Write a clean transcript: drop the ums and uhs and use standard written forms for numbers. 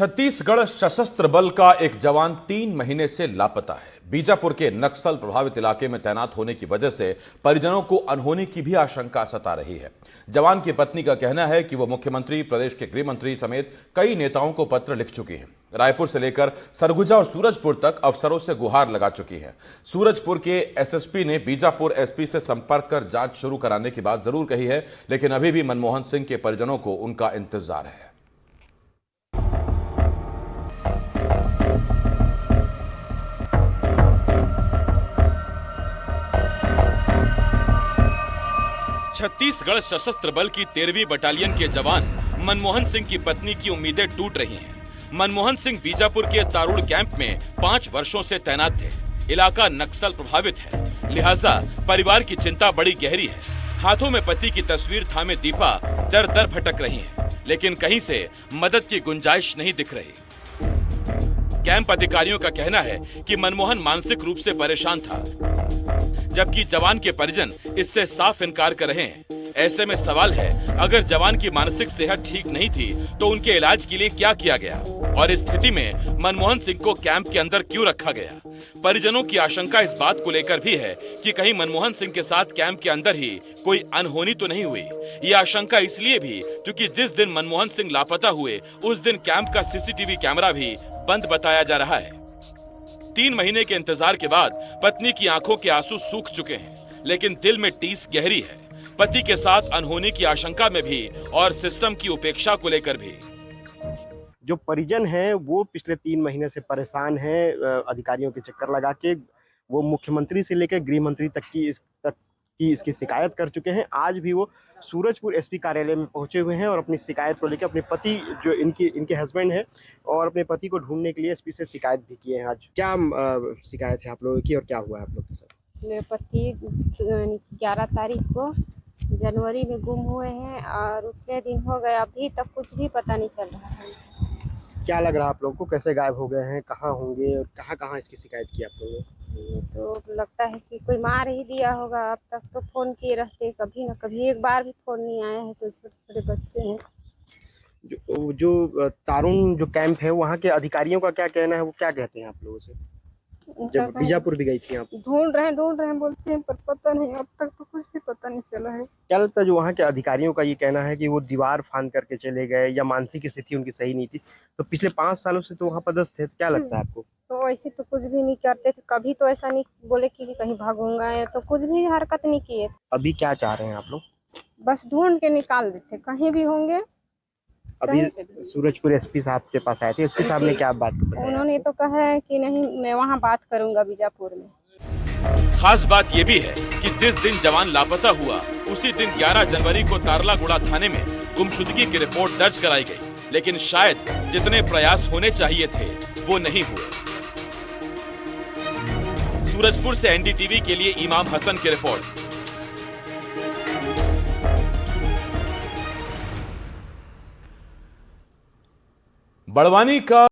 छत्तीसगढ़ सशस्त्र बल का एक जवान 3 महीने से लापता है। बीजापुर के नक्सल प्रभावित इलाके में तैनात होने की वजह से परिजनों को अनहोनी की भी आशंका सता रही है। जवान की पत्नी का कहना है कि वो मुख्यमंत्री, प्रदेश के गृह मंत्री समेत कई नेताओं को पत्र लिख चुकी हैं। रायपुर से लेकर सरगुजा और सूरजपुर तक अफसरों से गुहार लगा चुकी है। सूरजपुर के एसएसपी ने बीजापुर एसपी से संपर्क कर जांच शुरू कराने की बात जरूर कही है, लेकिन अभी भी मनमोहन सिंह के परिजनों को उनका इंतजार है। छत्तीसगढ़ सशस्त्र बल की 13वीं बटालियन के जवान मनमोहन सिंह की पत्नी की उम्मीदें टूट रही हैं। मनमोहन सिंह बीजापुर के तारुड़ कैंप में 5 वर्षों से तैनात थे। इलाका नक्सल प्रभावित है, लिहाजा परिवार की चिंता बड़ी गहरी है। हाथों में पति की तस्वीर थामे दीपा दर दर भटक रही है, लेकिन कहीं से मदद की गुंजाइश नहीं दिख रही। कैंप अधिकारियों का कहना है कि मनमोहन मानसिक रूप से परेशान था, जबकि जवान के परिजन इससे साफ इनकार कर रहे हैं। ऐसे में सवाल है, अगर जवान की मानसिक सेहत ठीक नहीं थी तो उनके इलाज के लिए क्या किया गया, और इस स्थिति में मनमोहन सिंह को कैंप के अंदर क्यों रखा गया। परिजनों की आशंका इस बात को लेकर भी है कि कहीं मनमोहन सिंह के साथ कैंप के अंदर ही कोई अनहोनी तो नहीं हुई। ये आशंका इसलिए भी क्योंकि जिस दिन मनमोहन सिंह लापता हुए उस दिन कैंप का सीसीटीवी कैमरा भी बंद बताया जा रहा है। 3 महीने के इंतजार के बाद पत्नी की आंखों के आंसू सूख चुके हैं, लेकिन दिल में टीस गहरी है। पति के साथ अनहोनी की आशंका में भी और सिस्टम की उपेक्षा को लेकर भी। जो परिजन हैं वो पिछले 3 महीने से परेशान हैं। अधिकारियों के चक्कर लगा के वो मुख्यमंत्री से लेकर गृह मंत्री तक की इसकी शिकायत कर चुके हैं। आज भी वो सूरजपुर एसपी कार्यालय में पहुंचे हुए हैं और अपनी शिकायत को लेकर अपने पति, जो इनके हस्बैंड हैं, और अपने पति को ढूंढने के लिए एसपी से शिकायत भी किए हैं। आज क्या शिकायत है आप लोगों की और क्या हुआ है आप लोग के साथ? मेरे पति 11 तारीख को जनवरी में गुम हुए हैं और उतने दिन हो गए, अभी तक कुछ भी पता नहीं चल रहा है। क्या लग रहा है आप लोगों को, कैसे गायब हो गए हैं, कहाँ होंगे और कहाँ इसकी शिकायत की आप लोगों ने? तो लगता है कि कोई मार ही दिया होगा। अब तक तो फोन किए रहते, कभी ना कभी, एक बार भी फोन नहीं आया है। तो छोटे छोटे बच्चे हैं। जो तारुण जो कैंप है वहाँ के अधिकारियों का क्या कहना है, वो क्या कहते हैं आप लोगों से? जब बीजापुर भी गई थी आप? ढूंढ रहे हैं बोलते हैं, पर पता नहीं, अब तक तो कुछ भी पता नहीं चला है। क्या लगता है जो वहाँ के अधिकारियों का ये कहना है कि वो दीवार फांद करके चले गए या मानसिक स्थिति उनकी सही नहीं थी, तो पिछले 5 सालों से तो वहाँ पदस्थ थे, क्या लगता है आपको? तो ऐसे तो कुछ भी नहीं करते थे, कभी तो ऐसा नहीं बोले कि कहीं भागूंगा, या तो कुछ भी हरकत नहीं किए। अभी क्या चाह रहे हैं आप लोग? बस ढूंढ के निकाल देते, कहीं भी होंगे। अभी सूरजपुर एसपी साहब के पास आए थे, एसपी साहब ने क्या बात बताई? उन्होंने तो कहा है कि नहीं, मैं वहाँ बात करूंगा बीजापुर में। खास बात यह भी है कि जिस दिन जवान लापता हुआ उसी दिन 11 जनवरी को तारलागुड़ा थाने में गुमशुदगी की रिपोर्ट दर्ज कराई गई, लेकिन शायद जितने प्रयास होने चाहिए थे वो नहीं हुए। सूरजपुर से एनडीटीवी के लिए इमाम हसन की रिपोर्ट। बड़वानी का